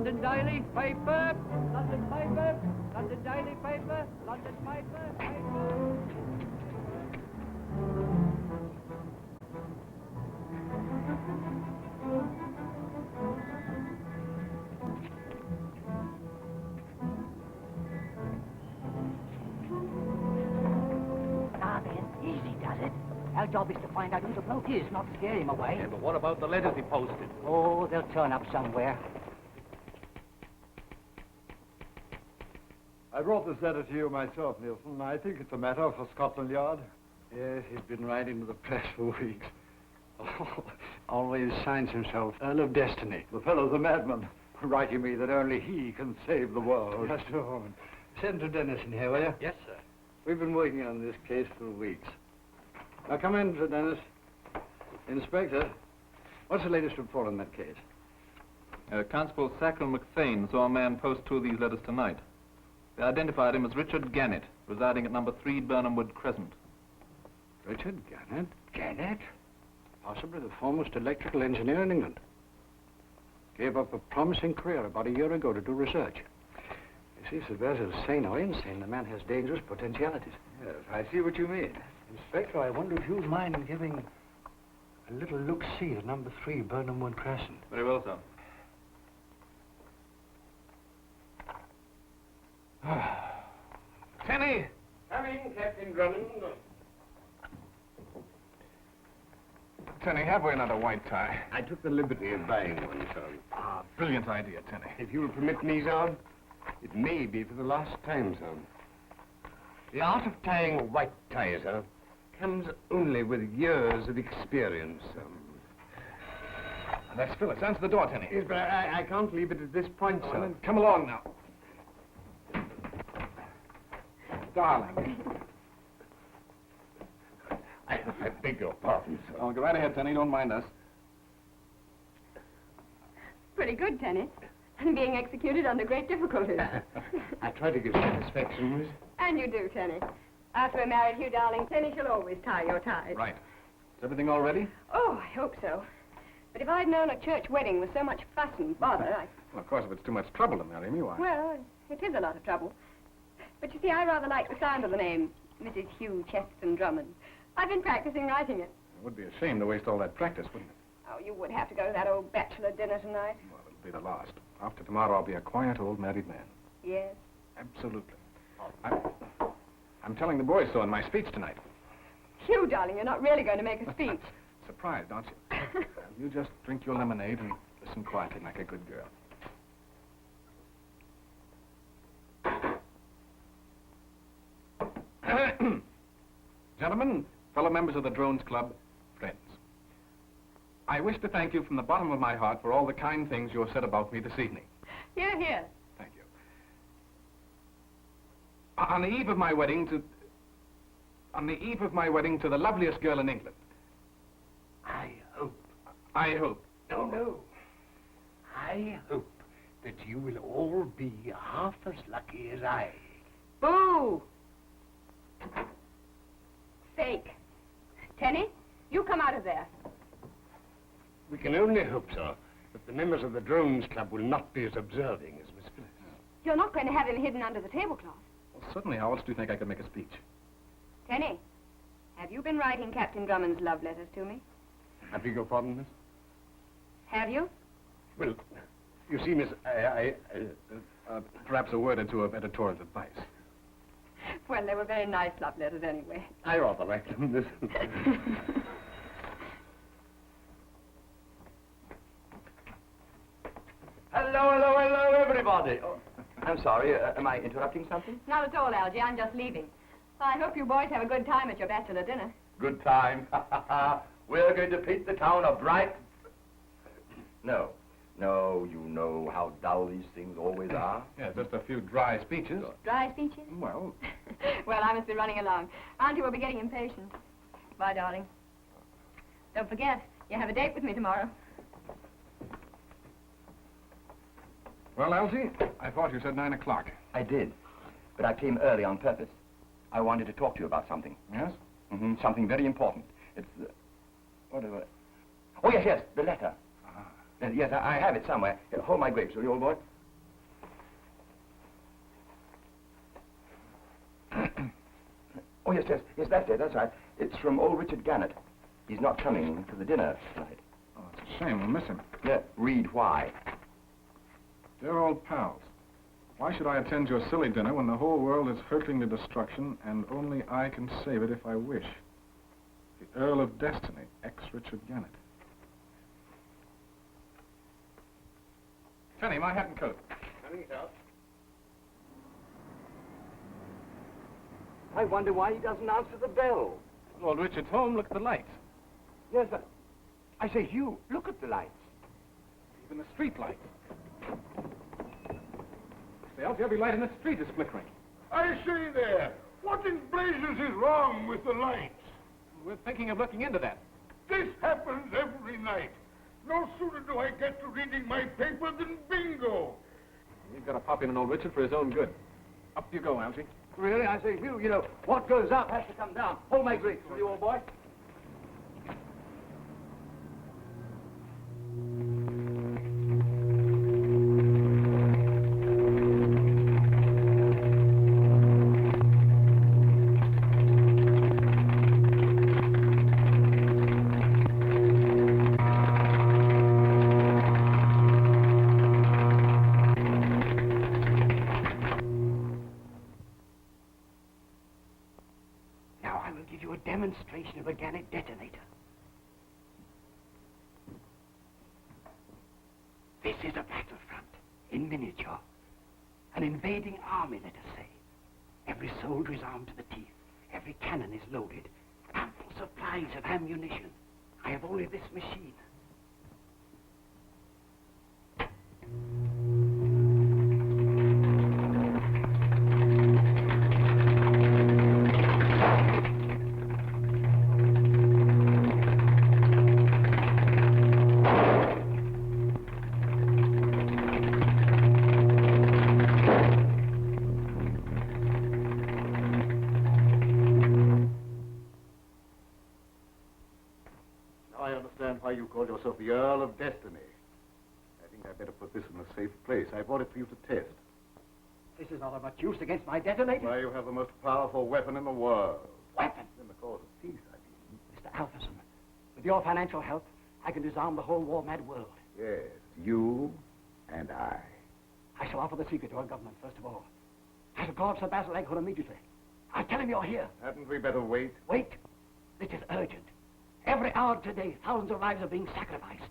London Daily Paper, London Paper, London Daily Paper, London Paper, Paper. Now then, easy does it. Our job is to find out who the bloke is, not scare him away. Yeah, but what about the letters he posted? Oh, they'll turn up somewhere. I brought this letter to you myself, Nielsen. I think it's a matter for Scotland Yard. Yes, he's been writing to the press for weeks. Oh, always signs himself Earl of Destiny. The fellow's a madman, writing me that only he can save the world. Just a moment. Send to Dennison here, will you? Yes, sir. We've been working on this case for weeks. Now, come in, Sir Dennis. Inspector, what's the latest report on that case? Constable Sackle McFain saw a man post 2 of these letters tonight. They identified him as Richard Gannett, residing at number 3 Burnham Wood Crescent. Richard Gannett? Gannett? Possibly the foremost electrical engineer in England. Gave up a promising career about a year ago to do research. You see, Sylvester is sane or insane. The man has dangerous potentialities. Yes, I see what you mean. Inspector, I wonder if you'd mind giving a little look-see at number 3 Burnham Wood Crescent. Very well, sir. Tenny! Come in, Captain Drummond. Tenny, have we another white tie? I took the liberty of buying one, sir. Ah, brilliant idea, Tenny. If you'll permit me, sir, it may be for the last time, sir. The art of tying a white tie, sir, comes only with years of experience, sir. That's Phyllis. Answer the door, Tenny. Yes, but I can't leave it at this point, sir. Then come along now. Darling. I beg your pardon, sir. Oh, go right ahead, Tenny. Don't mind us. Pretty good, Tenny. And being executed under great difficulties. I try to give satisfaction, miss. And you do, Tenny. After we're married, Hugh, darling, Tenny shall always tie your ties. Right. Is everything all ready? Oh, I hope so. But if I'd known a church wedding was so much fuss and bother, Well, of course, if it's too much trouble to marry me, why? Well, it is a lot of trouble. But you see, I rather like the sound of the name, Mrs. Hugh Chesterton Drummond. I've been practicing writing it. It would be a shame to waste all that practice, wouldn't it? Oh, you would have to go to that old bachelor dinner tonight. Well, it'll be the last. After tomorrow, I'll be a quiet old married man. Yes. Absolutely. I'm telling the boys so in my speech tonight. Hugh, darling, you're not really going to make a speech. Surprised, aren't you? You just drink your lemonade and listen quietly like a good girl. Gentlemen, fellow members of the Drones Club, friends. I wish to thank you from the bottom of my heart for all the kind things you have said about me this evening. Hear, hear. Thank you. On the eve of my wedding to the loveliest girl in England. I hope. No. I hope that you will all be half as lucky as I. Boo! Fake. Tenny, you come out of there. We can only hope, sir, that the members of the Drones Club will not be as observing as Miss Phyllis. You're not going to have him hidden under the tablecloth. Well, certainly, how else do you think I could make a speech? Tenny, have you been writing Captain Drummond's love letters to me? I beg your pardon, miss? Have you? Well, you see, miss, Perhaps a word or two of editorial advice. Well, they were very nice love letters anyway. I rather like them, miss. Hello, everybody. Oh, I'm sorry, am I interrupting something? Not at all, Algy. I'm just leaving. I hope you boys have a good time at your bachelor dinner. Good time. We're going to paint the town a bright... No, you know how dull these things always are. Yeah, just a few dry speeches. Dry speeches? Well... Well, I must be running along. Auntie will be getting impatient. Bye, darling. Don't forget, you have a date with me tomorrow. Well, Elsie, I thought you said 9 o'clock. I did, but I came early on purpose. I wanted to talk to you about something. Yes? Mm-hmm, something very important. It's the... Oh, yes, the letter. Ah. Yes, I have it somewhere. Here, hold my grapes, will you, old boy? Oh, yes, that's it, that's right. It's from old Richard Gannett. He's not coming to the dinner tonight. Oh, it's a shame. We'll miss him. Yeah, read why. Dear old pals, why should I attend your silly dinner when the whole world is hurtling to destruction and only I can save it if I wish? The Earl of Destiny, ex-Richard Gannett. Penny, my hat and coat. Coming out. I wonder why he doesn't answer the bell. Lord Richard's home. Look at the lights. Yes, sir. I say, Hugh, look at the lights. Even the street lights. Every light in the street is flickering. I say there, what in blazes is wrong with the lights? We're thinking of looking into that. This happens every night. No sooner do I get to reading my paper than bingo. You've got to pop in on old Richard for his own good. Up you go, Algy. Really? I say, Hugh, you know, what goes up has to come down. Hold my grease, will you, old boy? Demonstration of a Gannett detonator. This is a battlefront in miniature. An invading army, let us say. Every soldier is armed to the teeth. Every cannon is loaded. Ample supplies of ammunition. I have only this machine. You call yourself the Earl of Destiny. I think I'd better put this in a safe place. I bought it for you to test. This is not of much use against my detonator. Why, you have the most powerful weapon in the world. Weapon? In the cause of peace, I mean. Mr. Alferson, with your financial help, I can disarm the whole war-mad world. Yes, you and I. I shall offer the secret to our government, first of all. I shall call up Sir Basil Leghorn immediately. I'll tell him you're here. Hadn't we better wait? Wait. This is urgent. Every hour today, thousands of lives are being sacrificed.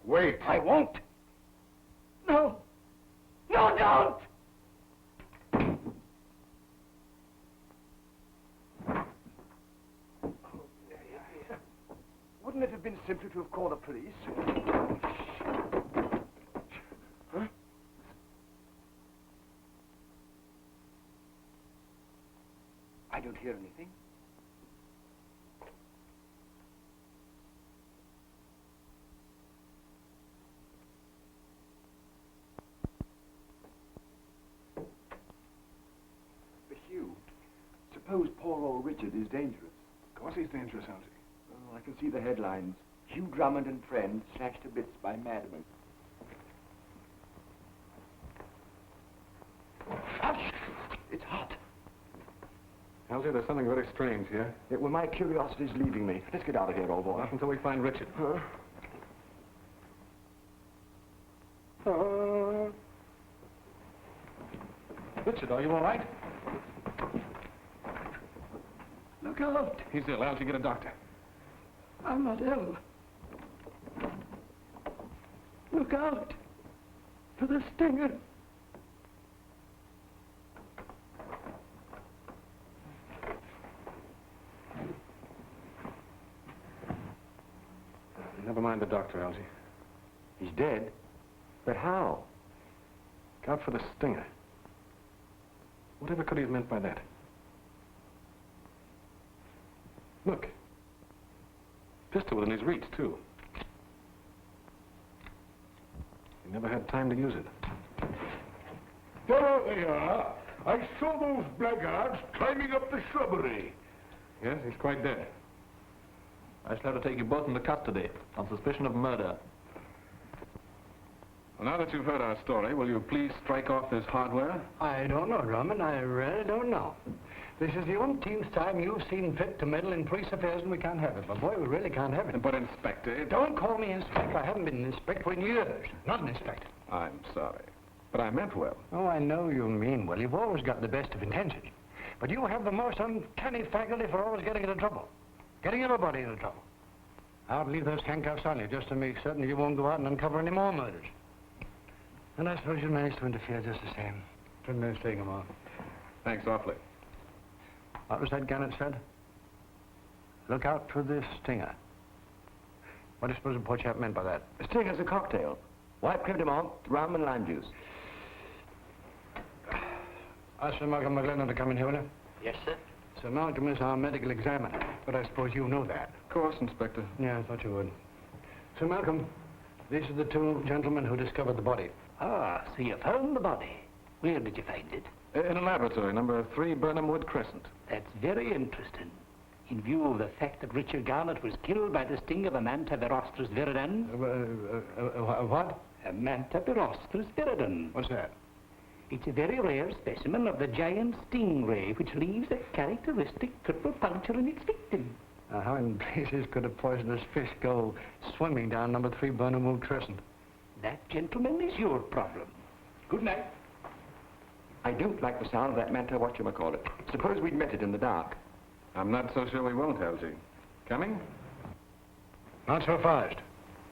Wait. I won't. No. No, don't! Wouldn't it have been simpler to have called the police? Huh? I don't hear anything. Suppose poor old Richard is dangerous. Of course he's dangerous, Algy. Oh, I can see the headlines. Hugh Drummond and friends slashed to bits by madmen. It's hot. Algy, there's something very strange here. Yeah, well, my curiosity's leaving me. Let's get out of here, old boy. Not until we find Richard. Huh? Richard, are you all right? Look out! He's ill. Algy, get a doctor. I'm not ill. Look out for the stinger. Never mind the doctor, Algy. He's dead? But how? Look out for the stinger. Whatever could he have meant by that? Look. Pistol within his reach, too. He never had time to use it. There they are. I saw those blackguards climbing up the shrubbery. Yes, he's quite dead. I shall have to take you both into custody on suspicion of murder. Well, now that you've heard our story, will you please strike off this hardware? I don't know, Drummond. I really don't know. This is the umpteenth time you've seen fit to meddle in police affairs, and we can't have it. My boy, we really can't have it. But, Inspector... Don't call me Inspector. I haven't been an inspector in years. Not an inspector. I'm sorry. But I meant well. Oh, I know you mean well. You've always got the best of intentions. But you have the most uncanny faculty for always getting into trouble. Getting everybody into trouble. I'll leave those handcuffs on you just to make certain you won't go out and uncover any more murders. And I suppose you managed to interfere just the same. Couldn't manage taking them off. Thanks awfully. What was that Gannett said? Look out for this stinger. What do you suppose the poor chap meant by that? A stinger's a cocktail. White creme de menthe, rum and lime juice. Ask Sir Malcolm McLennan to come in here, will you? Yes, sir. Sir Malcolm is our medical examiner, but I suppose you know that. Of course, Inspector. Yeah, I thought you would. Sir Malcolm, these are the two gentlemen who discovered the body. Ah, so you found the body. Where did you find it? In a laboratory, number 3 Burnham Wood Crescent. That's very interesting. In view of the fact that Richard Garnett was killed by the sting of a Manta virostris viridans. What? A Manta virostris viridans. What's that? It's a very rare specimen of the giant stingray, which leaves a characteristic triple puncture in its victim. How in blazes could a poisonous fish go swimming down number 3 Burnham Wood Crescent? That, gentlemen, is your problem. Good night. I don't like the sound of that Manta whatchamacallit. Suppose we'd met it in the dark. I'm not so sure we won't, Algy. Coming? Not so fast.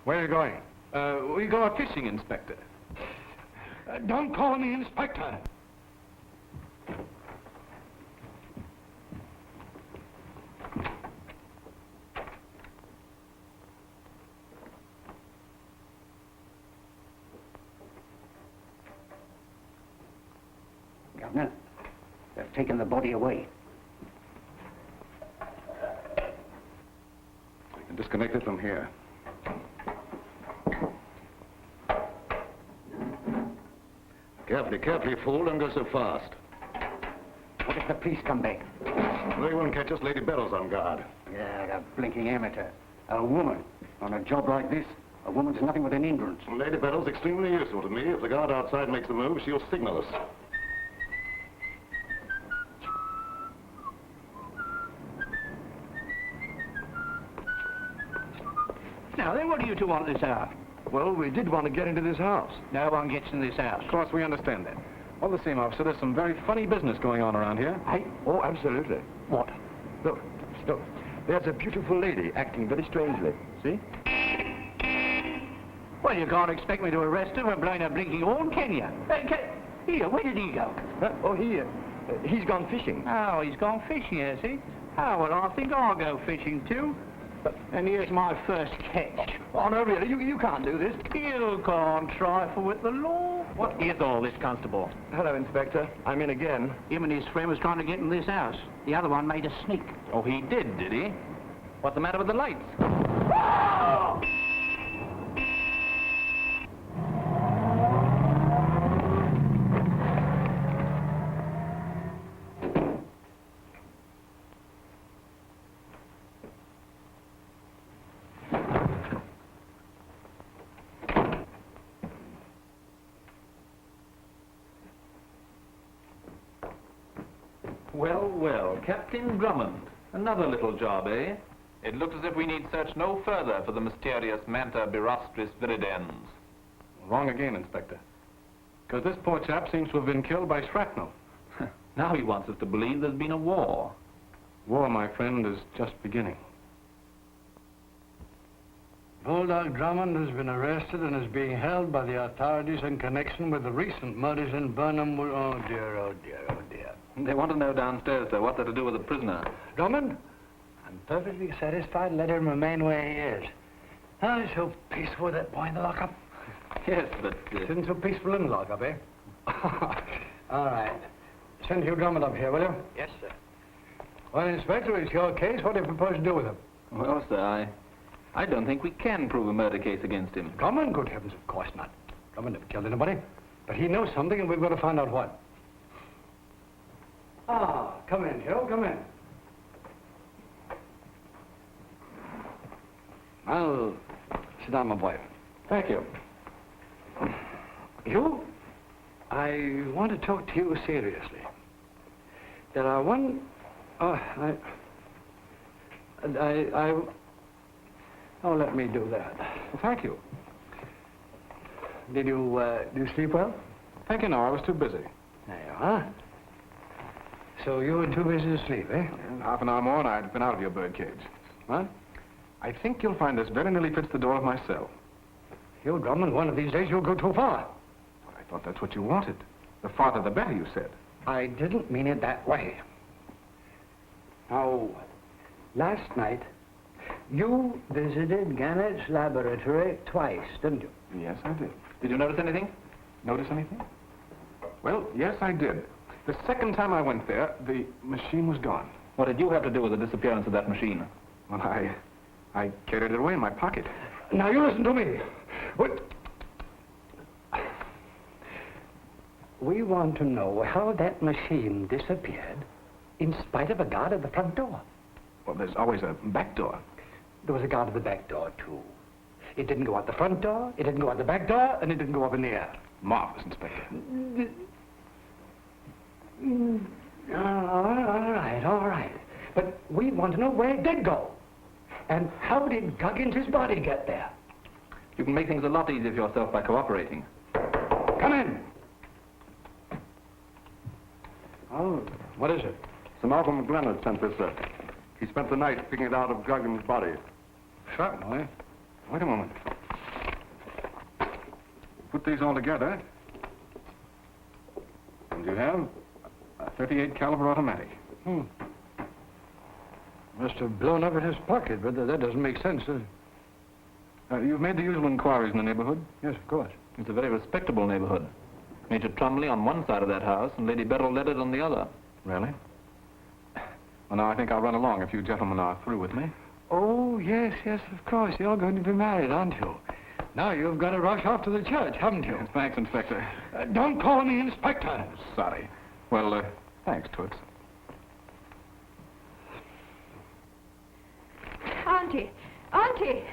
Where are you going? We go fishing, Inspector. Don't call me Inspector. Governor, they've taken the body away. We can disconnect it from here. Carefully, carefully, fool. Don't go so fast. What if the police come back? They won't catch us. Lady Bell's on guard. Yeah, the blinking amateur. A woman. On a job like this, a woman's nothing but an hindrance. Lady Bell's extremely useful to me. If the guard outside makes a move, she'll signal us. Now then, what do you two want this hour? Well, we did want to get into this house. No one gets in this house. Of course, we understand that. All the same, officer, there's some very funny business going on around here. Hey, Oh, absolutely. what? Look, look. There's a beautiful lady acting very strangely. See? Well, you can't expect me to arrest her for blowing a blinking horn, can you? Here, where did he go? He's gone fishing. Oh, he's gone fishing, has he? Oh, well, I think I'll go fishing, too. And here's my first catch. Oh, no, really, you can't do this. You can't trifle with the law. What is all this, Constable? Hello, Inspector. I'm in again. Him and his friend was trying to get in this house. The other one made a sneak. Oh, he did he? What's the matter with the lights? Well, well, Captain Drummond. Another little job, eh? It looks as if we need search no further for the mysterious Manta birostris viridens. Wrong again, Inspector. Because this poor chap seems to have been killed by shrapnel. Now he wants us to believe there's been a war. War, my friend, is just beginning. Bulldog Drummond has been arrested and is being held by the authorities in connection with the recent murders in Burnham. Oh, dear, oh, dear, oh, dear. They want to know downstairs, sir, what they're to do with the prisoner. Drummond, I'm perfectly satisfied. Let him remain where he is. Oh, it's so peaceful with that boy in the lockup. Yes, but... It isn't so peaceful in the lockup, eh? All right. Send Hugh Drummond up here, will you? Yes, sir. Well, Inspector, it's your case. What do you propose to do with him? Well, sir, I don't think we can prove a murder case against him. Drummond? Good heavens, of course not. Drummond never killed anybody. But he knows something, and we've got to find out what. Ah, come in, Hugh, come in. Well, sit down, my boy. Thank you. Hugh, I want to talk to you seriously. There are one Oh, let me do that. Well, thank you. Did you sleep well? Thank you, no, I was too busy. There you are. So you were too busy to sleep, eh? Half an hour more and I'd been out of your birdcage. What? I think you'll find this very nearly fits the door of my cell. You, Drummond, one of these days you'll go too far. Well, I thought that's what you wanted. The farther the better, you said. I didn't mean it that way. Now, last night, you visited Gannett's laboratory twice, didn't you? Yes, I did. Did you notice anything? Notice anything? Well, yes, I did. The second time I went there, the machine was gone. What did you have to do with the disappearance of that machine? Well, I carried it away in my pocket. Now, you listen to me. What? We want to know how that machine disappeared in spite of a guard at the front door. Well, there's always a back door. There was a guard at the back door, too. It didn't go out the front door, it didn't go out the back door, and it didn't go up in the air. Marvelous, Inspector. All right. But we want to know where it did go. And how did Guggins' body get there? You can make things a lot easier for yourself by cooperating. Come in. Oh, what is it? Sir Malcolm McLennan sent this, sir. He spent the night picking it out of Guggins' body. Certainly. Wait a moment. Put these all together. And you have a .38 caliber automatic. Must have blown up in his pocket, but that doesn't make sense, does it? You've made the usual inquiries in the neighborhood? Yes, of course. It's a very respectable neighborhood. Major Trumley on one side of that house and Lady Beryl Leonard on the other. Really? Well, now, I think I'll run along if you gentlemen are through with me. Oh, yes, of course. You're going to be married, aren't you? Now you've got to rush off to the church, haven't you? Yes, thanks, Inspector. Don't call me Inspector. Sorry. Well, thanks, Toots. Auntie!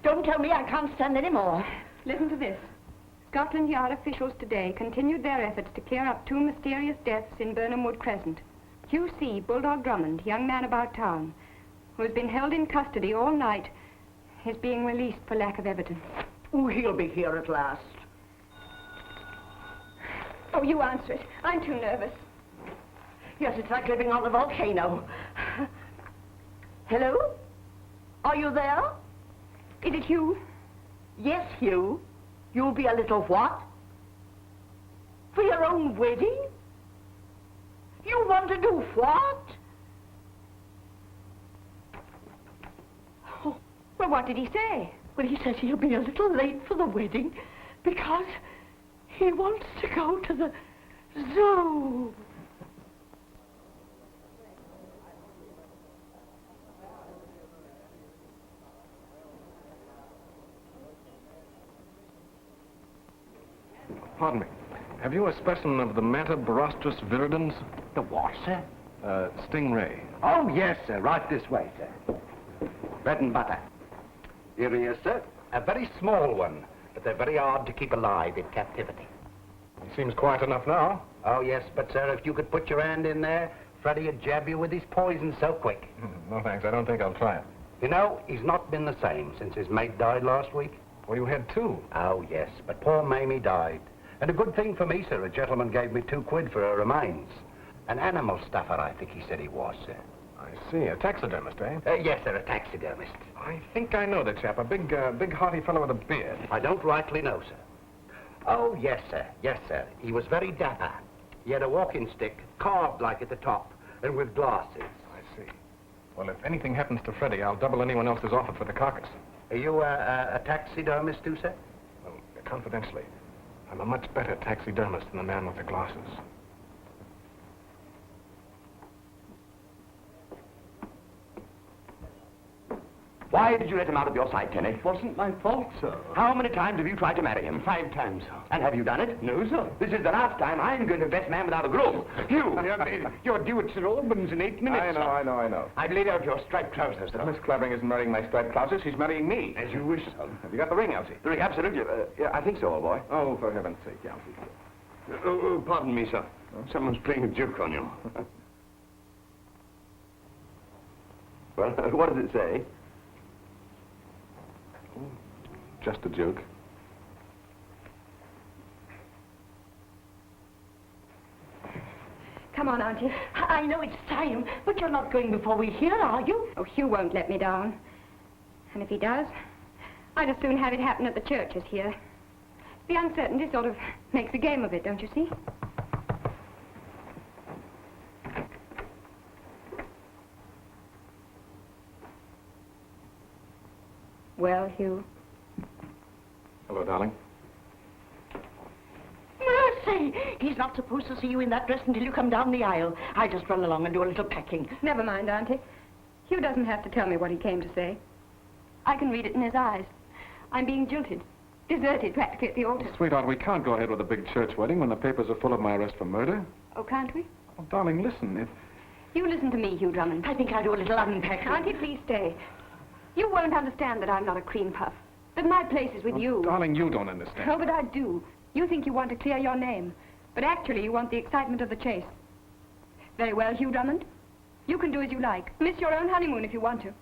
Don't tell me I can't stand any more. Listen to this. Scotland Yard officials today continued their efforts to clear up 2 mysterious deaths in Burnham Wood Crescent. QC Bulldog Drummond, young man about town, who has been held in custody all night, is being released for lack of evidence. Oh, he'll be here at last. Oh, you answer it. I'm too nervous. Yes, it's like living on a volcano. Hello? Are you there? Is it Hugh? Yes, Hugh. You'll be a little what? For your own wedding? You want to do what? Oh, well, what did he say? Well, he says he'll be a little late for the wedding because he wants to go to the zoo. Pardon me. Have you a specimen of the Manta Barostris viridans? The what, sir? Stingray. Oh, yes, sir. Right this way, sir. Bread and butter. Here he is, sir. A very small one, but they're very hard to keep alive in captivity. He seems quiet enough now. Oh, yes, but, sir, if you could put your hand in there, Freddie would jab you with his poison so quick. No, thanks. I don't think I'll try it. You know, he's not been the same since his mate died last week. Well, you had 2. Oh, yes, but poor Mamie died. And a good thing for me, sir. A gentleman gave me £2 for her remains. An animal stuffer, I think he said he was, sir. I see. A taxidermist, eh? Yes, sir, a taxidermist. I think I know the chap. A big, hearty fellow with a beard. I don't rightly know, sir. Oh, yes, sir. Yes, sir. He was very dapper. He had a walking stick, carved like at the top, and with glasses. I see. Well, if anything happens to Freddie, I'll double anyone else's offer for the carcass. Are you a taxidermist, too, sir? Well, confidentially, I'm a much better taxidermist than the man with the glasses. Why did you let him out of your sight, Tenny? It wasn't my fault, sir. How many times have you tried to marry him? 5 times, sir. And have you done it? No, sir. This is the last time I'm going to best man without a groom. You! You're due at Sir Albans in 8 minutes, I know. I've laid out your striped trousers, But sir. Miss Clavering isn't marrying my striped trousers. She's marrying me. As you wish, sir. Have you got the ring, Elsie? Absolutely. Yeah, I think so, old boy. Oh, for heaven's sake, Elsie. Pardon me, sir. Someone's playing a joke on you. Well, what does it say? Just a joke. Come on, Auntie. I know it's time, but you're not going before we hear, are you? Oh, Hugh won't let me down. And if he does, I'd as soon have it happen at the church as here. The uncertainty sort of makes a game of it, don't you see? Well, Hugh? Hello, darling. Mercy! He's not supposed to see you in that dress until you come down the aisle. I'll just run along and do a little packing. Never mind, Auntie. Hugh doesn't have to tell me what he came to say. I can read it in his eyes. I'm being jilted. Deserted practically at the altar. Sweetheart, we can't go ahead with a big church wedding when the papers are full of my arrest for murder. Oh, can't we? Oh, darling, listen. You listen to me, Hugh Drummond. I think I'll do a little unpacking. Auntie, please stay. You won't understand that I'm not a cream puff. That my place is with you. Darling, you don't understand. Oh, but I do. You think you want to clear your name. But actually, you want the excitement of the chase. Very well, Hugh Drummond. You can do as you like. Miss your own honeymoon if you want to.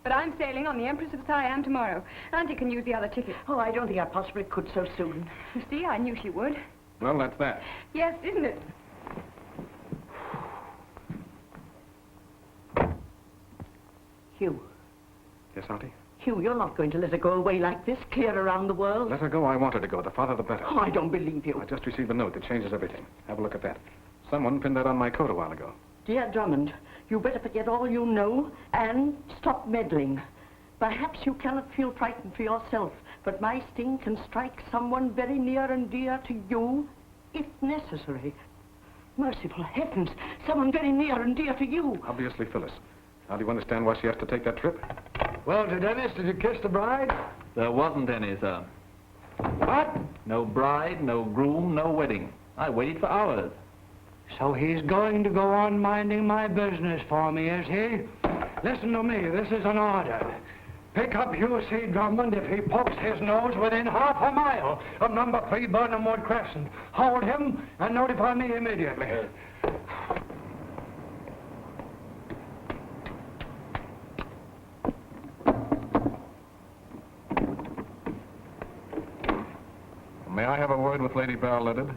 But I'm sailing on the Empress of Siam tomorrow. Auntie can use the other ticket. Oh, I don't think I possibly could so soon. You see, I knew she would. Well, that's that. Yes, isn't it? Hugh. Yes, Auntie? Hugh, you're not going to let her go away like this, clear around the world? Let her go. I want her to go. The farther, the better. Oh, I don't believe you. I just received a note that changes everything. Have a look at that. Someone pinned that on my coat a while ago. Dear Drummond, you better forget all you know and stop meddling. Perhaps you cannot feel frightened for yourself, but my sting can strike someone very near and dear to you, if necessary. Merciful heavens, someone very near and dear to you. Obviously, Phyllis. Now, do you understand why she has to take that trip? Well, to Dennis, did you kiss the bride? There wasn't any, sir. What? No bride, no groom, no wedding. I waited for hours. So he's going to go on minding my business for me, is he? Listen to me, this is an order. Pick up Hugh C. Drummond if he pokes his nose within half a mile of number 3 Burnham Wood Crescent. Hold him and notify me immediately. May I have a word with Lady Barrel-Leaded?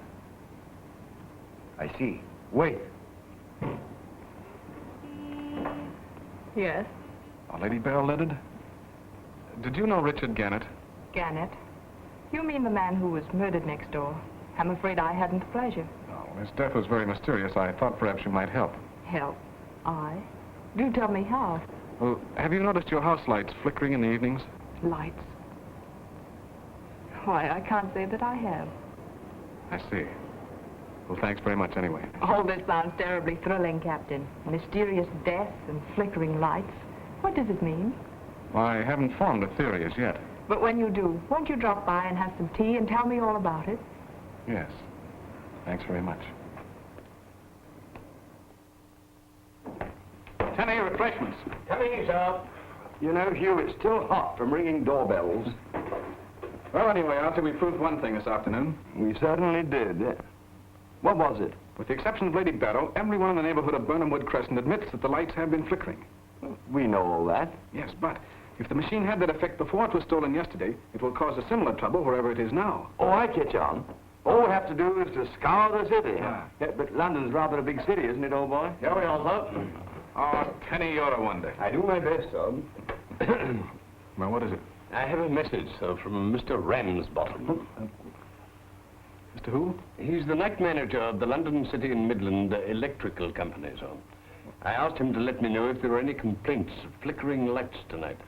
I see. Wait. Yes, Lady Barrel-Leaded? Did you know Richard Gannett? Gannett. You mean the man who was murdered next door? I'm afraid I hadn't the pleasure. His death was very mysterious. I thought perhaps you might help. Help? I? Do tell me how. Well, have you noticed your house lights flickering in the evenings? Lights? Why, I can't say that I have. I see. Well, thanks very much anyway. All this sounds terribly thrilling, Captain. Mysterious death and flickering lights. What does it mean? Well, I haven't formed a theory as yet. But when you do, won't you drop by and have some tea and tell me all about it? Yes. Thanks very much. Tenny, refreshments. Coming, sir. You know, Hugh, it's still hot from ringing doorbells. Well, anyway, Arthur, we proved one thing this afternoon. We certainly did. What was it? With the exception of Lady Barrow, everyone in the neighborhood of Burnham Wood Crescent admits that the lights have been flickering. We know all that. Yes, but if the machine had that effect before it was stolen yesterday, it will cause a similar trouble wherever it is now. Oh, I catch on. All we have to do is to scour the city. Yeah. But London's rather a big city, isn't it, old boy? Here we are, sir. Oh, Tenny, you're a wonder. I do my best, sir. Well, what is it? I have a message, sir, from Mr. Ramsbottom. Mr. Who? He's the night manager of the London City and Midland Electrical Company, sir. I asked him to let me know if there were any complaints of flickering lights tonight.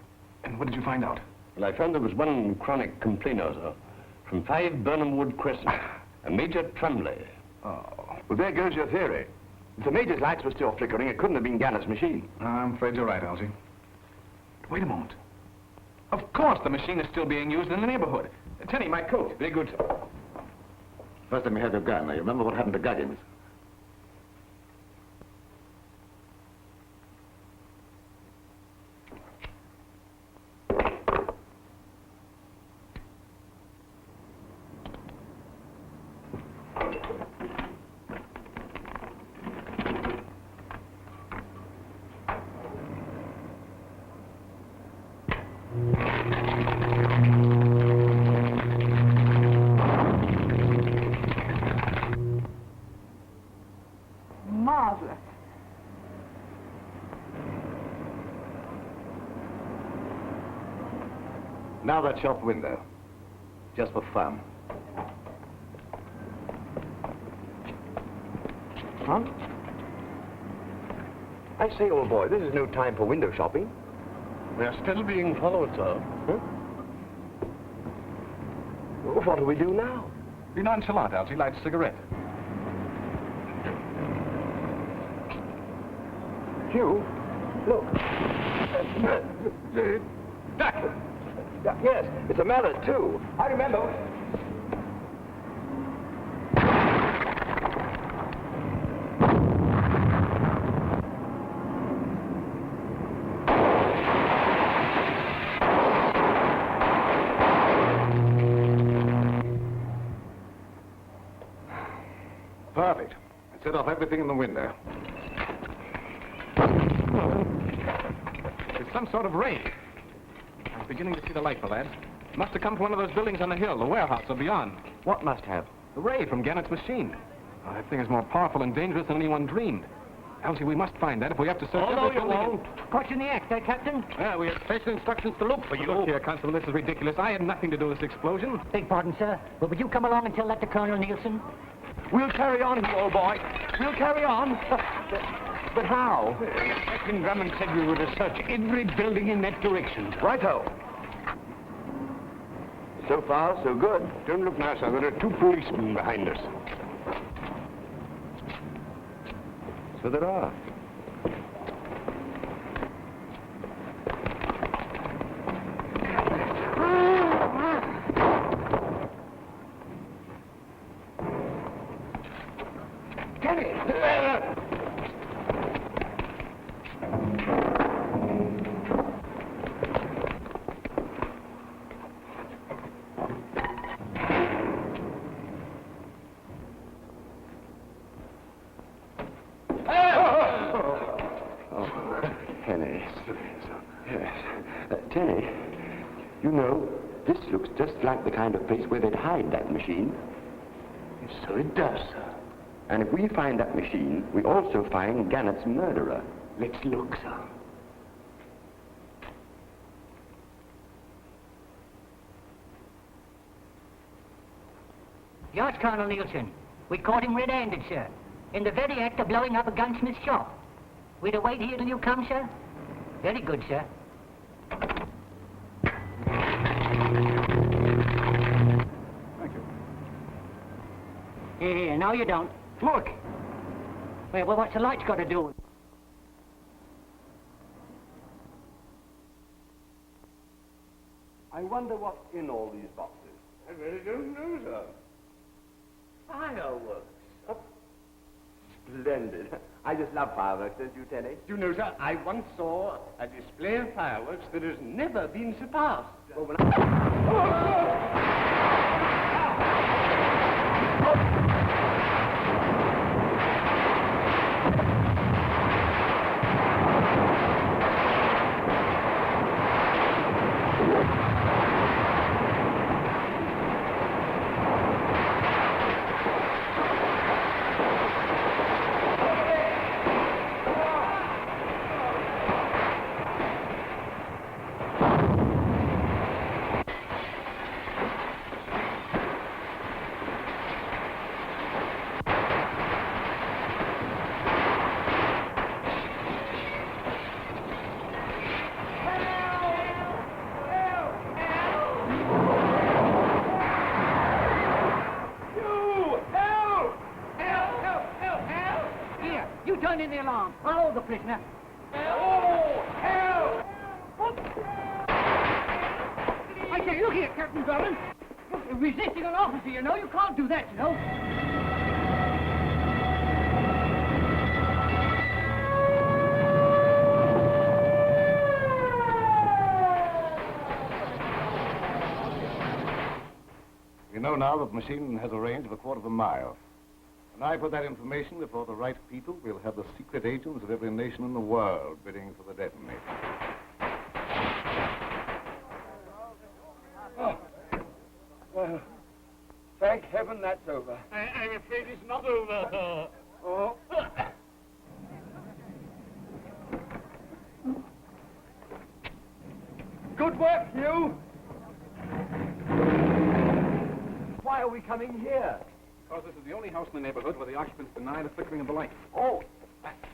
And what did you find out? Well, I found there was one chronic complainer, sir, from 5 Burnham Wood Crescent, a Major Trumley. Oh. Well, there goes your theory. If the Major's lights were still flickering, it couldn't have been Gannett's machine. I'm afraid you're right, Elsie. Wait a moment. Of course the machine is still being used in the neighborhood. Tenny, my coat. Very good, sir. First, let me have your gun. Now, you remember what happened to Guggins? Now that shop window. Just for fun. Huh? I say, old boy, this is no time for window shopping. We're still being followed, sir. Huh? Well, what do we do now? Be nonchalant, Algy. Light a cigarette. Hugh, look. Yes, it's a mallet, too. I remember. Perfect. I set off everything in the window. It's some sort of ray. I was beginning to see the light, my lad. It must have come from one of those buildings on the hill, the warehouse or beyond. What must have? The ray from Gannett's machine. Oh, that thing is more powerful and dangerous than anyone dreamed. Elsie, we must find that if we have to search every building. Caught you in the act, Captain? Yeah, we had special instructions to look for you. Look here, Constable, this is ridiculous. I had nothing to do with this explosion. Beg pardon, sir, but would you come along and tell that to Colonel Nielsen? We'll carry on, you old boy. We'll carry on. But how? Captain Drummond said we were to search every building in that direction. Righto. So far, so good. Don't look now, sir. There are 2 policemen behind us. So there are. Tenny, you know, this looks just like the kind of place where they'd hide that machine. So it does, sir. And if we find that machine, we also find Gannett's murderer. Let's look, sir. Yes, Colonel Nielsen. We caught him red-handed, sir, in the very act of blowing up a gunsmith's shop. We'd wait here till you come, sir. Very good, sir. Thank you. Here, no, you don't. Look. Well, what's the lights got to do with it? I wonder what's in all these boxes. I really don't know, sir. Fireworks. Oh, splendid. I just love fireworks, don't you, Tenny? You know, sir, I once saw a display of fireworks that has never been surpassed. Oh, when I... Turn in the alarm. I'll hold the prisoner. Oh, hell! I say, look here, Captain Drummond. You're resisting an officer, you know. You can't do that, you know. We know now that the machine has a range of 1/4 of a mile. When I put that information before the right people, we'll have the secret agents of every nation in the world bidding for the detonator. Oh. Well, thank heaven that's over. I'm afraid it's not over. Oh. Good work, Hugh. are we coming here? Because this is the only house in the neighborhood where the occupants deny the flickering of the lights. Oh,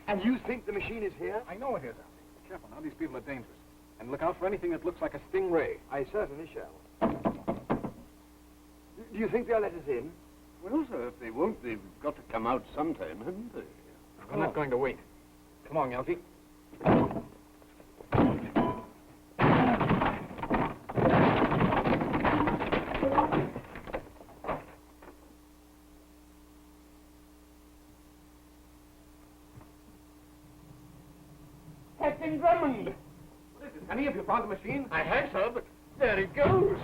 and you think the machine is here? I know it is, Alfie. Be careful now, these people are dangerous. And look out for anything that looks like a stingray. I certainly shall. Do you think they'll let us in? Well, sir, if they won't, they've got to come out sometime, haven't they? I'm not going to wait. Come on, Alfie. Captain Drummond! What is it, Honey? Have you found the machine? I have, sir, but there it goes.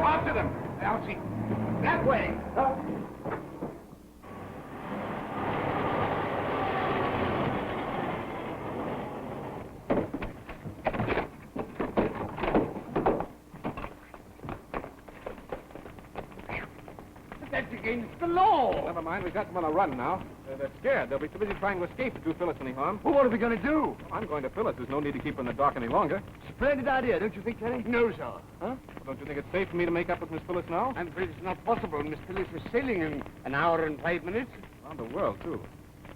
After them. Alfie. That way. That's against the law. Never mind, we've got them on a run now. They're scared. They'll be too busy trying to escape to do Phyllis any harm. Well, what are we going to do? I'm going to Phyllis. There's no need to keep her in the dark any longer. Splendid idea, don't you think, Terry? No, sir. Huh? Well, don't you think it's safe for me to make up with Miss Phyllis now? I'm afraid it's not possible. Miss Phyllis is sailing in an hour and 5 minutes. Around the world, too.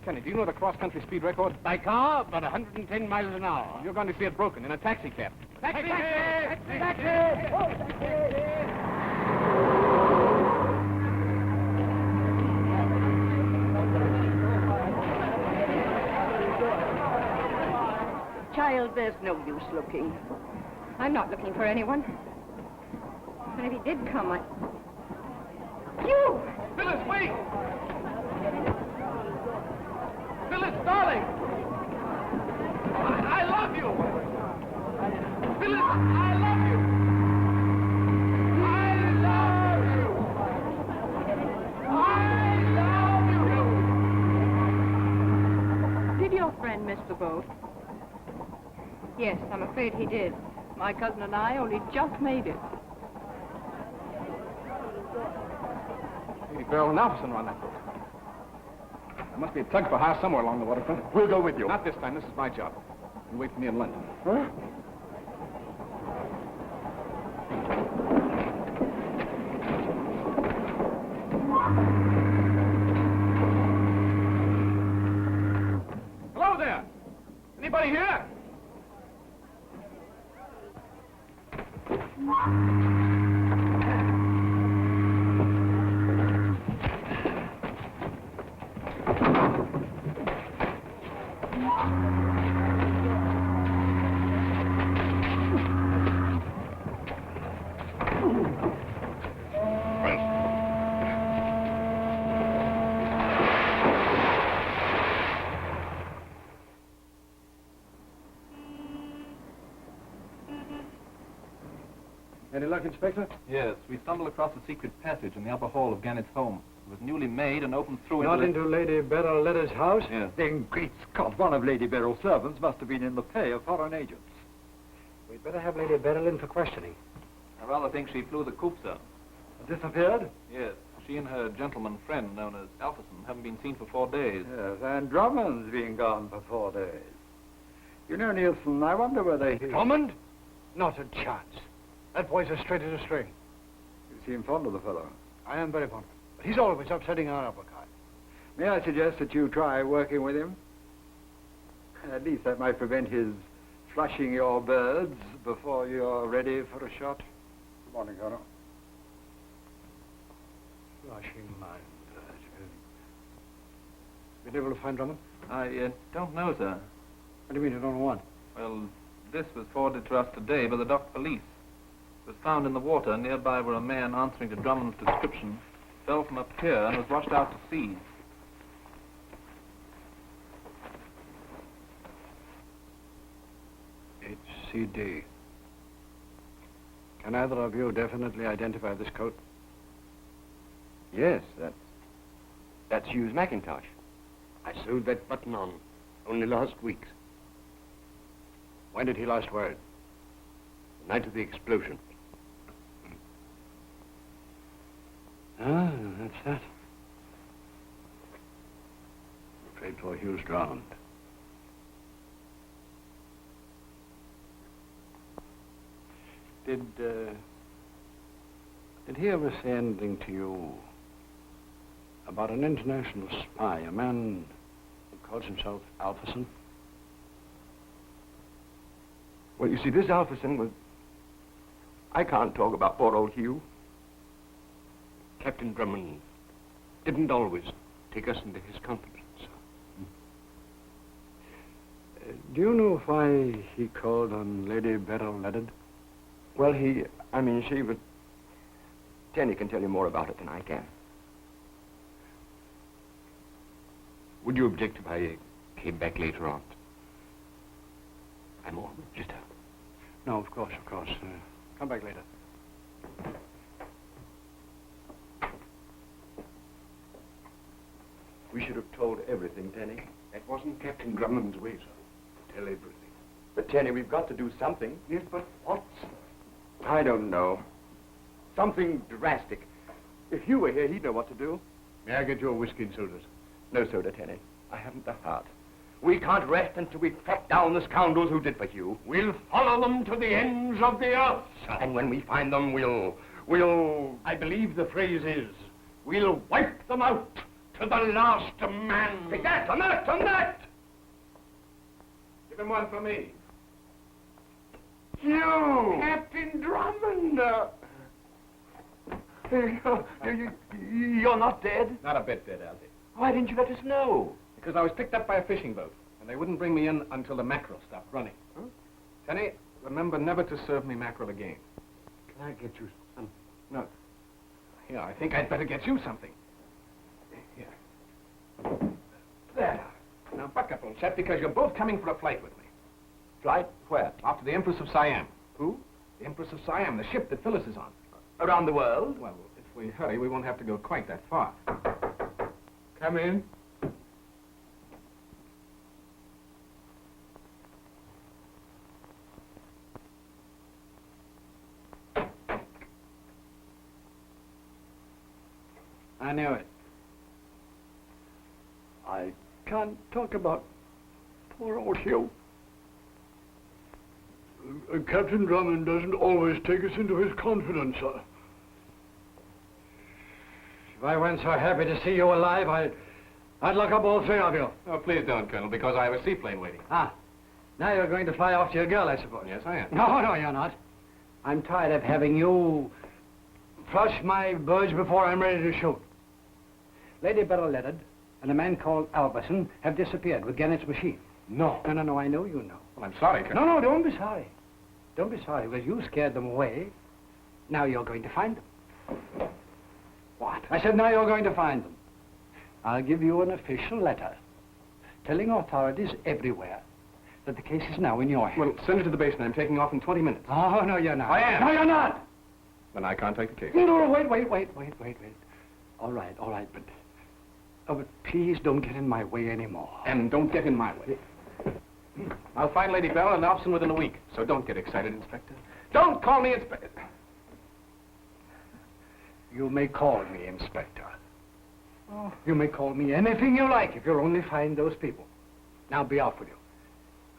Kenny, do you know the cross-country speed record? By car, about 110 miles an hour. You're going to see it broken in a taxi cab. Taxi! Taxi! Taxi! Oh, taxi! Child, there's no use looking. I'm not looking for anyone. And if he did come, I... You! Phyllis, wait! Phyllis, darling! I love you! Phyllis, I love you! I love you! I love you! Did your friend miss the boat? Yes, I'm afraid he did. My cousin and I only just made it. Lady Beryl and Alpherson run that boat. There must be a tug for hire somewhere along the waterfront. We'll go with you. Not this time. This is my job. You wait for me in London. Huh? Hello there! Anybody here? Any luck, Inspector? Yes, we stumbled across a secret passage in the upper hall of Gannett's home. It was newly made and opened through Not into... into Lady Beryl Leather's house? Yes. Then, great Scott, one of Lady Beryl's servants must have been in the pay of foreign agents. We'd better have Lady Beryl in for questioning. I rather think she flew the coop, sir. Disappeared? Yes, she and her gentleman friend, known as Alpherson, haven't been seen for 4 days. Yes, and Drummond's been gone for 4 days. You know, Nielsen, I wonder whether he... Drummond? Not a chance. That boy's as straight as a string. You seem fond of the fellow. I am very fond of him. But he's always upsetting our apple cart. May I suggest that you try working with him? At least that might prevent his flushing your birds before you're ready for a shot. Good morning, Colonel. Flushing my birds. Been able to find Drummond? I don't know, sir. What do you mean you don't know what? Well, this was forwarded to us today by the dock police. It was found in the water nearby where a man answering to Drummond's description fell from a pier and was washed out to sea. HCD. Can either of you definitely identify this coat? Yes, that's Hughes McIntosh. I sewed that button on only last week. When did he last wear it? The night of the explosion. Ah, that's that. I'm afraid poor Hughes drowned. Did Did he ever say anything to you about an international spy, a man who calls himself Alpherson? Well, you see, this Alpherson was... I can't talk about poor old Hugh. Captain Drummond didn't always take us into his confidence. Do you know why he called on Lady Beryl Leonard? Well, she was... Tenny can tell you more about it than I can. Would you object if I came back later on? I'm all just out. No, of course. Come back later. We should have told everything, Tenny. That wasn't Captain Drummond's way, sir. Tell everything. But, Tenny, we've got to do something. Yes, but what? I don't know. Something drastic. If Hugh were here, he'd know what to do. May I get your whiskey and sodas? No soda, Tenny. I haven't the heart. We can't rest until we track down the scoundrels who did for Hugh. We'll follow them to the ends of the earth, sir. And when we find them, we'll... I believe the phrase is, we'll wipe them out to the last man. Take that, on that! Give him one for me. Hugh! Captain Drummond! You're not dead? Not a bit dead, Alfie. Why didn't you let us know? Because I was picked up by a fishing boat, and they wouldn't bring me in until the mackerel stopped running. Huh? Tenny, remember never to serve me mackerel again. Can I get you some? No. Yeah, I think I'd better get you something. Here. There. Now, buck up, old chap, because you're both coming for a flight with me. Flight? Where? Off to the Empress of Siam. Who? The Empress of Siam, the ship that Phyllis is on. Around the world? Well, if we hurry, we won't have to go quite that far. Come in. I knew it. I can't talk about poor old Hugh. Captain Drummond doesn't always take us into his confidence, sir. If I weren't so happy to see you alive, I'd lock up all three of you. Oh, please don't, Colonel, because I have a seaplane waiting. Ah, now you're going to fly off to your girl, I suppose. Yes, I am. No, you're not. I'm tired of having you flush my birds before I'm ready to shoot. Lady Beryl Leonard and a man called Alberson have disappeared with Gannett's machine. No. No, I know you know. Well, I'm sorry, Colonel. No, don't be sorry. Don't be sorry, because you scared them away. Now you're going to find them. What? I said now you're going to find them. I'll give you an official letter telling authorities everywhere that the case is now in your hands. Well, send it to the basin. I'm taking off in 20 minutes. Oh, no, you're not. I am. No, you're not. Then I can't take the case. No, wait. All right, but please don't get in my way anymore. And don't get in my way. I'll find Lady Beryl and Alpherson within a week, so don't get excited, Inspector. Don't call me Inspector. You may call me Inspector. Oh. You may call me anything you like if you'll only find those people. Now be off with you.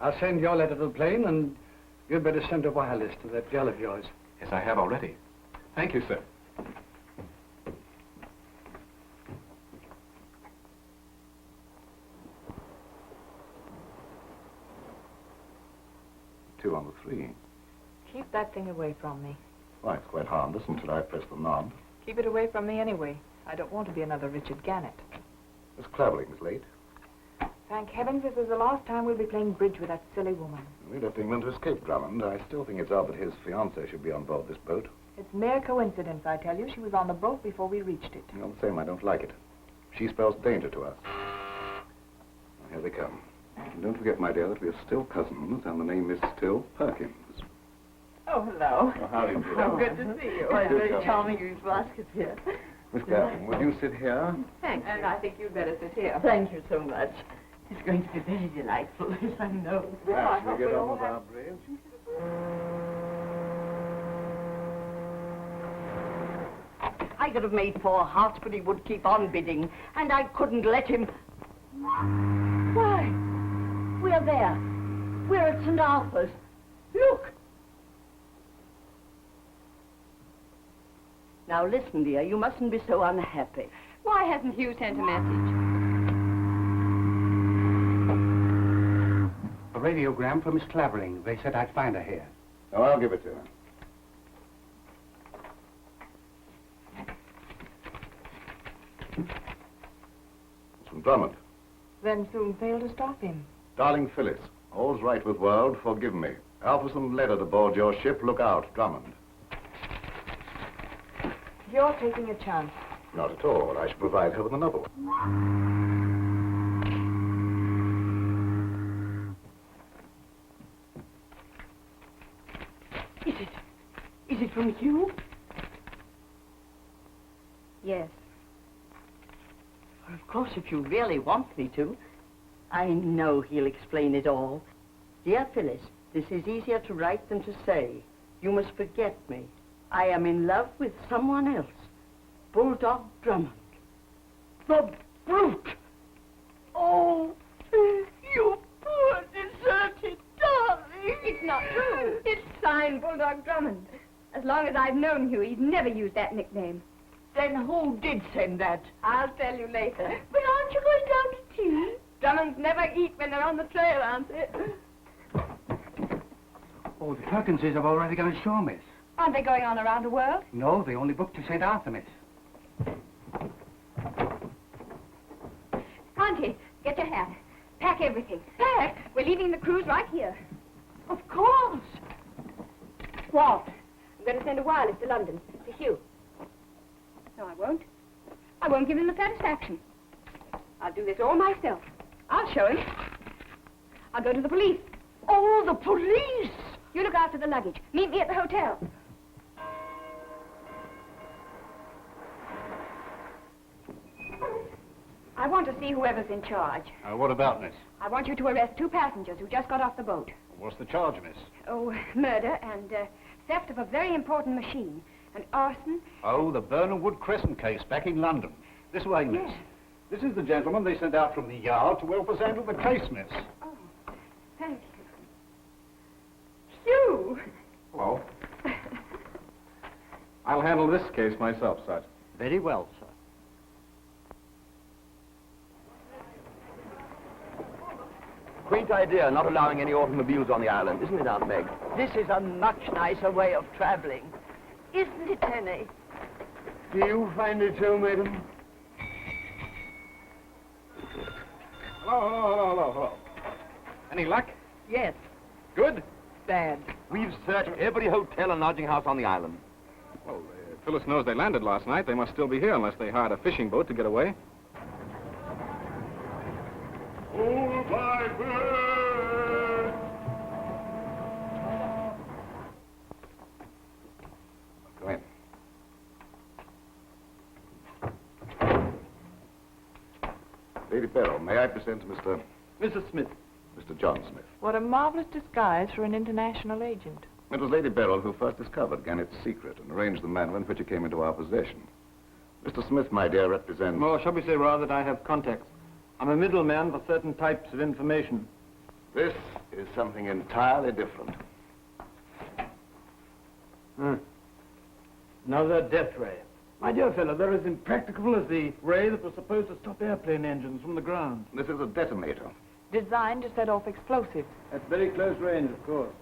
I'll send your letter to the plane, and you'd better send a wireless to that girl of yours. Yes, I have already. Thank you, sir. Two on the three. Keep that thing away from me. Why, it's quite harmless until I press the knob. Keep it away from me anyway. I don't want to be another Richard Gannett. Miss Claverling's late. Thank heavens this is the last time we'll be playing bridge with that silly woman. We left England to escape Drummond. I still think it's odd that his fiancée should be on board this boat. It's mere coincidence, I tell you. She was on the boat before we reached it. All the same, I don't like it. She spells danger to us. Well, here they come. And don't forget, my dear, that we are still cousins, and the name is still Perkins. Oh, hello. Oh, how do you do? Oh, good to see you. It's very charming you to ask us here. Miss Claverling, will you sit here? Thank you. And I think you'd better sit here. Thank you so much. It's going to be very delightful, yes, I know. Well, I Shall hope we get we'll on all with have... our braves? I could have made 4 hearts, but he would keep on bidding, and I couldn't let him. Why? We're there. We're at St. Arthur's. Look! Now listen, dear, you mustn't be so unhappy. Why hasn't Hugh sent a message? A radiogram from Miss Clavering. They said I'd find her here. Oh, I'll give it to her. It's from Drummond. Then soon failed to stop him. Darling Phyllis, all's right with world, forgive me. Alpherson letter aboard your ship, look out, Drummond. You're taking a chance. Not at all. I shall provide her with another one. Is it from Hugh? Yes. Well, of course, if you really want me to. I know he'll explain it all. Dear Phyllis, this is easier to write than to say. You must forget me. I am in love with someone else. Bulldog Drummond. The brute! Oh, you poor deserted darling! It's not true. It's signed Bulldog Drummond. As long as I've known Hugh, he's never used that nickname. Then who did send that? I'll tell you later. But aren't you going down to tea? Drummonds never eat when they're on the trail, Auntie. Oh, the Perkinses have already gone ashore, miss. Aren't they going on around the world? No, they only booked to St. Arthur, miss. Auntie, get your hat. Pack everything. Pack? We're leaving the cruise right here. Of course. Walt, I'm going to send a wireless to London, to Hugh. No, I won't. I won't give him the satisfaction. I'll do this all myself. I'll show him. I'll go to the police. Oh, the police! You look after the luggage. Meet me at the hotel. I want to see whoever's in charge. What about, miss? I want you to arrest 2 passengers who just got off the boat. What's the charge, miss? Oh, murder and theft of a very important machine. And arson. Oh, the Burnham Wood Crescent case back in London. This way, miss. Yes. This is the gentleman they sent out from the yard to help us handle the case, miss. Oh, thank you. Hugh! Hello. I'll handle this case myself, Sergeant. Very well, sir. Quaint idea, not allowing any automobiles on the island, isn't it, Aunt Meg? This is a much nicer way of traveling. Isn't it, Penny? Do you find it so, madam? Hello. Any luck? Yes. Good? Bad. We've searched every hotel and lodging house on the island. Well, Phyllis knows they landed last night. They must still be here unless they hired a fishing boat to get away. Hold my bird! Go in. Lady Beryl, may I present Mr. Mrs. Smith. Mr. John Smith? What a marvelous disguise for an international agent. It was Lady Beryl who first discovered Gannett's secret and arranged the manner in which it came into our possession. Mr. Smith, my dear, represents... Or shall we say rather that I have contacts. I'm a middleman for certain types of information. This is something entirely different. Another death ray. My dear fellow, they're as impracticable as the ray that was supposed to stop airplane engines from the ground. This is a detonator. Designed to set off explosives. At very close range, of course.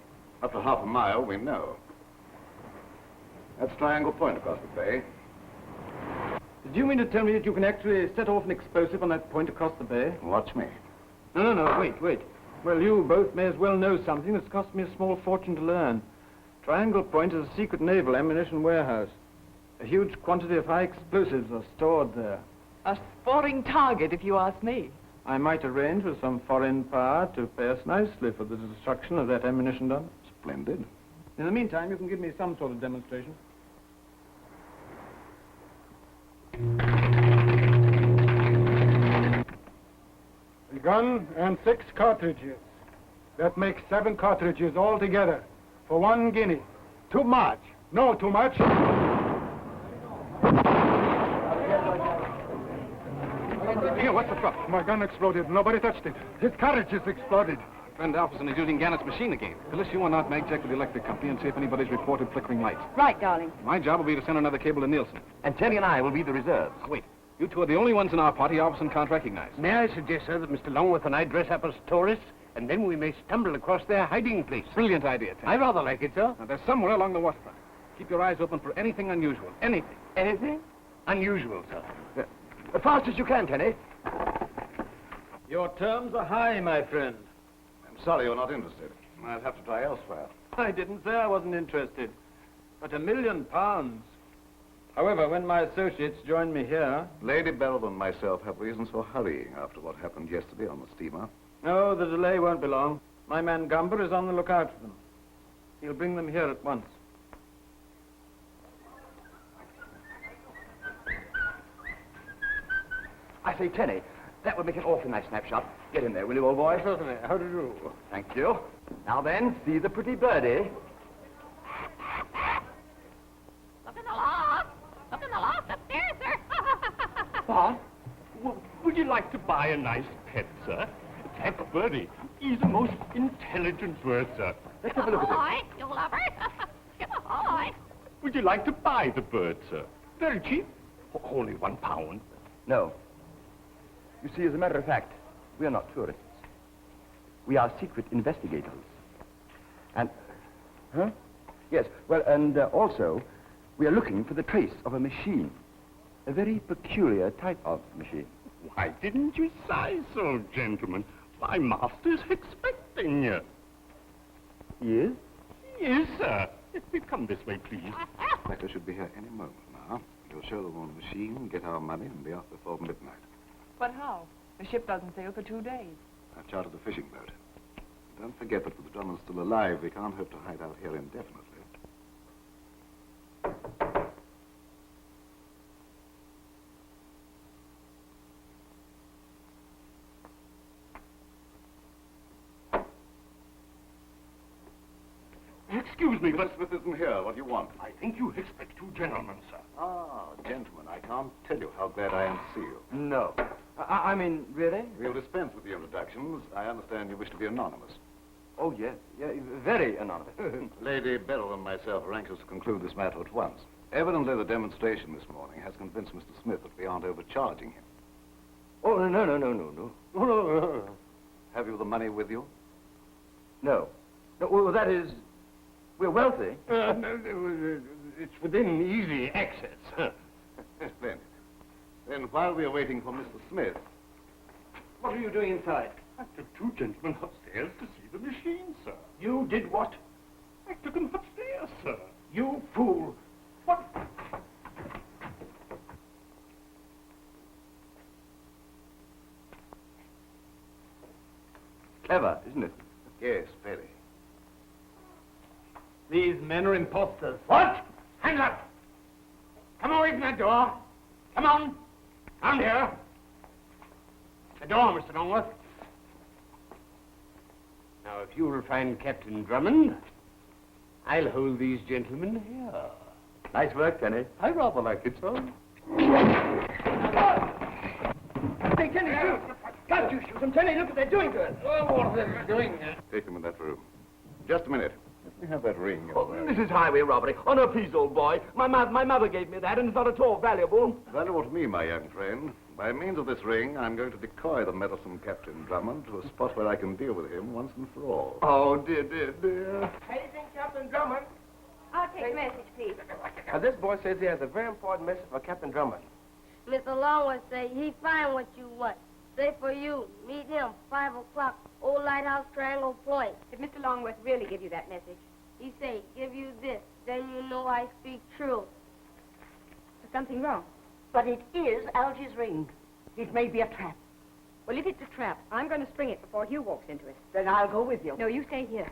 Up to half a mile, we know. That's Triangle Point across the bay. Did you mean to tell me that you can actually set off an explosive on that point across the bay? Watch me. No, wait. Well, you both may as well know something that's cost me a small fortune to learn. Triangle Point is a secret naval ammunition warehouse. A huge quantity of high explosives are stored there. A sporting target, if you ask me. I might arrange with some foreign power to pay us nicely for the destruction of that ammunition dump. Splendid. In the meantime, you can give me some sort of demonstration. A gun and 6 cartridges. That makes 7 cartridges altogether for 1 guinea. Too much. No, too much. Here, what's the trouble? My gun exploded. Nobody touched it. His cartridges exploded. Friend Alpherson is using Gannett's machine again. Phyllis, you and Aunt Meg check with the electric company and see if anybody's reported flickering lights. Right, darling. My job will be to send another cable to Nielsen. And Teddy and I will be the reserves. Now, wait. You two are the only ones in our party Alpherson can't recognize. May I suggest, sir, that Mr. Longworth and I dress up as tourists, and then we may stumble across their hiding place. Brilliant idea, Ted. I rather like it, sir. Now, they're somewhere along the waterfront. Keep your eyes open for anything unusual. Anything. Anything? Unusual, sir. As fast as you can, Tenny. Your terms are high, my friend. I'm sorry you're not interested. I'd have to try elsewhere. I didn't say I wasn't interested. But £1 million. However, when my associates join me here... Lady Beryl and myself have reasons for hurrying after what happened yesterday on the steamer. No, the delay won't be long. My man Gumber is on the lookout for them. He'll bring them here at once. I say, Tenny, that would make an awfully nice snapshot. Get in there, will you, old boy? Certainly. How do you do? Thank you. Now then, see the pretty birdie. Look in the loft! Look in the loft upstairs, sir! What? Would you like to buy a nice pet, sir? That birdie. He's a most intelligent bird, sir. Let's have a look at Ahoy, you lovers! Ship ahoy! Would you like to buy the bird, sir? Very cheap. Only £1. No. You see, as a matter of fact, we are not tourists. We are secret investigators. And... Huh? Yes, well, and also, we are looking for the trace of a machine. A very peculiar type of machine. Why didn't you say so, gentlemen? My master's expecting you. He is? Yes, sir. If we come this way, please. Inspector should be here any moment now. You'll show them on the machine, get our money, and be off before midnight. But how? The ship doesn't sail for 2 days. I've chartered a fishing boat. Don't forget that with the Drummonds still alive, we can't hope to hide out here indefinitely. Excuse me, but... Smith isn't here. What do you want? I think you expect 2 gentlemen, sir. Ah, gentlemen, I can't tell you how glad I am to see you. No. I mean, really? We'll dispense with the introductions. I understand you wish to be anonymous. Oh, yes. Yeah, very anonymous. Lady Beryl and myself are anxious to conclude this matter at once. Evidently, the demonstration this morning has convinced Mr. Smith that we aren't overcharging him. Oh, no. Have you the money with you? No. No, well, that is... We're wealthy. It's within easy access. Splendid. Then while we are waiting for Mr. Smith... What are you doing inside? I took 2 gentlemen upstairs to see the machine, sir. You did what? I took them upstairs, sir. You fool. What? Clever, isn't it? Yes, very. These men are imposters. What? Hands up! Come away from that door. Come on. Round here. The door, Mr. Longworth. Now, if you will find Captain Drummond, I'll hold these gentlemen here. Nice work, Tenny. I rather like it, sir. Hey, Tenny, can't you shoot them? Tenny, look what they're doing to us. Oh, what are they doing? Take them in that room. Just a minute. Let me have that ring you're wearing. This is highway robbery. Oh, no, please, old boy. My mother gave me that, and it's not at all valuable. Valuable to me, my young friend. By means of this ring, I'm going to decoy the meddlesome Captain Drummond to a spot where I can deal with him once and for all. Oh, dear. Anything, Captain Drummond? I'll take message, please. This boy says he has a very important message for Captain Drummond. Mr. Longworth say he find what you want. Say for you, meet him, 5 o'clock, Old Lighthouse, Triangle Point. Did Mr. Longworth really give you that message? He say, give you this, then you know I speak true. Is something wrong? But it is Algy's ring. It may be a trap. Well, if it's a trap, I'm going to spring it before Hugh walks into it. Then I'll go with you. No, you stay here.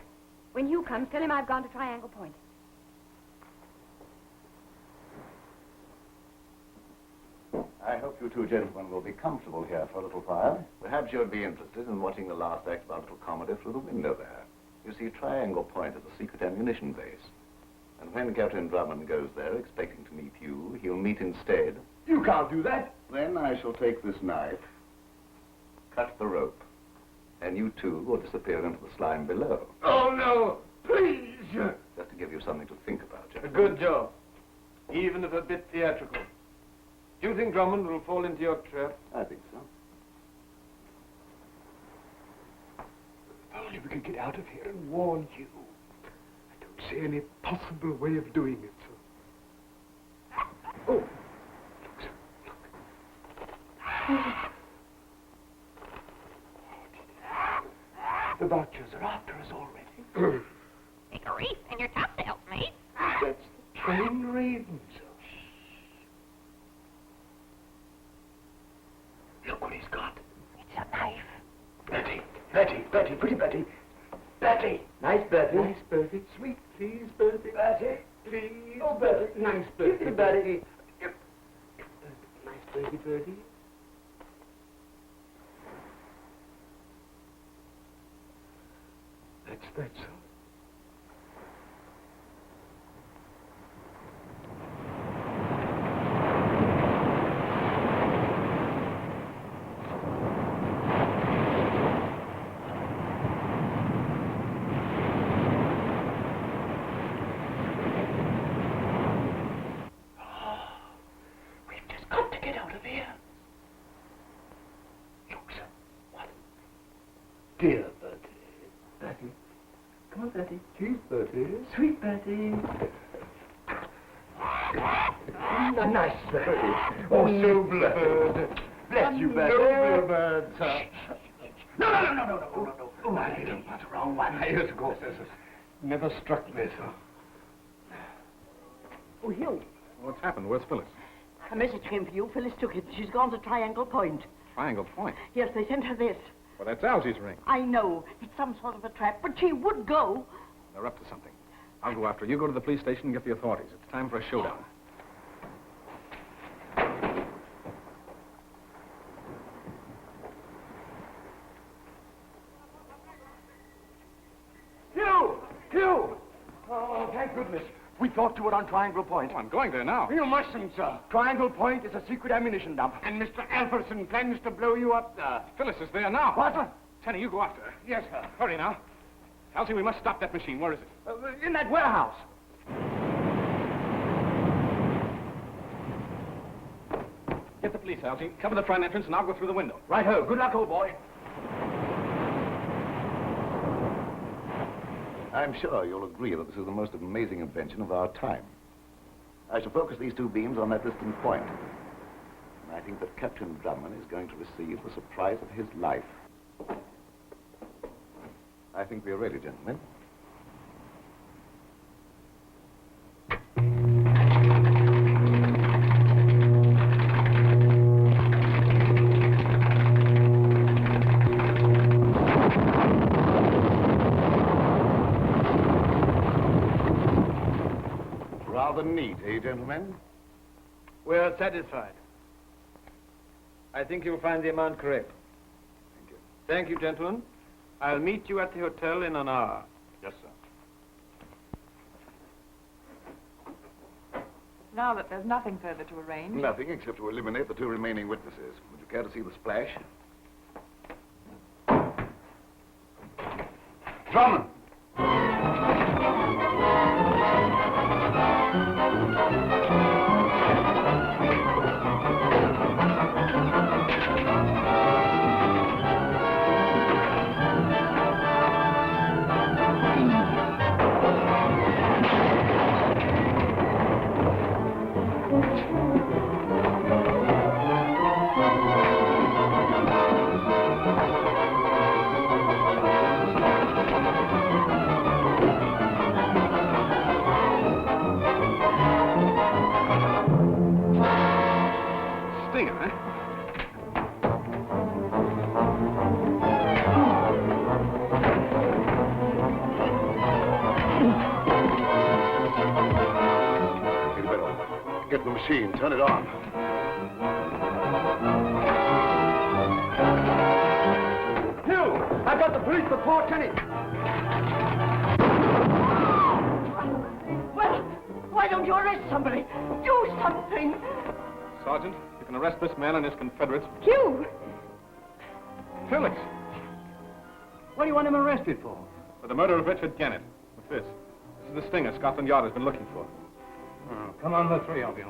When Hugh comes, tell him I've gone to Triangle Point. I hope you two gentlemen will be comfortable here for a little while. Perhaps you'd be interested in watching the last act of our little comedy through the window there. You see, Triangle Point is a secret ammunition base. And when Captain Drummond goes there expecting to meet you, he'll meet instead. You can't do that. Then I shall take this knife, cut the rope, And you, too, will disappear into the slime below. Oh, no! Please! Just to give you something to think about, A gentlemen. good job. Even if a bit theatrical. Do you think Drummond will fall into your trap? I think so. If only we could get out of here and warn you. I don't see any possible way of doing it, sir. Oh! Look, sir, look. The Vultures are after us already. Take a reef in your topsails, mate. That's the trained raven, sir. Look what he's got. It's a knife. Bertie, pretty Bertie. Bertie. Nice, Bertie. Nice Bertie. Sweet, please, Bertie. Bertie. Please. Oh, Bertie. Nice Bertie. Bertie. Nice Bertie. That's that, sir. We've just got to get out of here. Look, sir. What? Dear Bertie. Bertie. Come on, Bertie. Please, Bertie. Sweet Bertie. Nice Bertie. Oh, so blessed. Bless you, Bertie. Noble bird, sir. No. Oh, I didn't. That's the wrong one. Yes, of course. This has never struck me, sir. Oh, Hugh, What's happened? Where's Phyllis? a message came for you. Phyllis took it. She's gone to Triangle Point. Triangle Point. Yes, they sent her this. Well, that's Algy's ring. I know. It's some sort of a trap, but she would go. They're up to something. I'll go after her. You go to the police station and get the authorities. It's time for a showdown. Hugh! Oh, thank goodness. We thought you were on Triangle Point. Oh, I'm going there now. You mustn't, sir. Triangle Point is a secret ammunition dump. And Mr. Alferson plans to blow you up there. Phyllis is there now. What? Tenny, you go after her. Yes, sir. Hurry now. Algy, we must stop that machine. Where is it? In that warehouse. Get the police, Algy. Cover the front entrance and I'll go through the window. Right-ho. Good luck, old boy. I'm sure you'll agree that this is the most amazing invention of our time. I shall focus these two beams on that distant point. And I think that Captain Drummond is going to receive the surprise of his life. I think we are ready, gentlemen. Rather neat, eh, gentlemen? We're satisfied. I think you'll find the amount correct. Thank you. Thank you, gentlemen. I'll meet you at the hotel in an hour. Yes, sir. Now that there's nothing further to arrange. Nothing except to eliminate the two remaining witnesses. Would you care to see the splash? Drummond! Stinger, eh? You'd better get the machine, turn it on. Hugh! I've got the police for Fort Tenny. Well, why don't you arrest somebody? Do something. Sergeant, you can arrest this man and his Confederates. Hugh! Phyllis! What do you want him arrested for? For the murder of Richard Gannett. What's this? This is the stinger Scotland Yard has been looking for. Oh, come on, the three of you.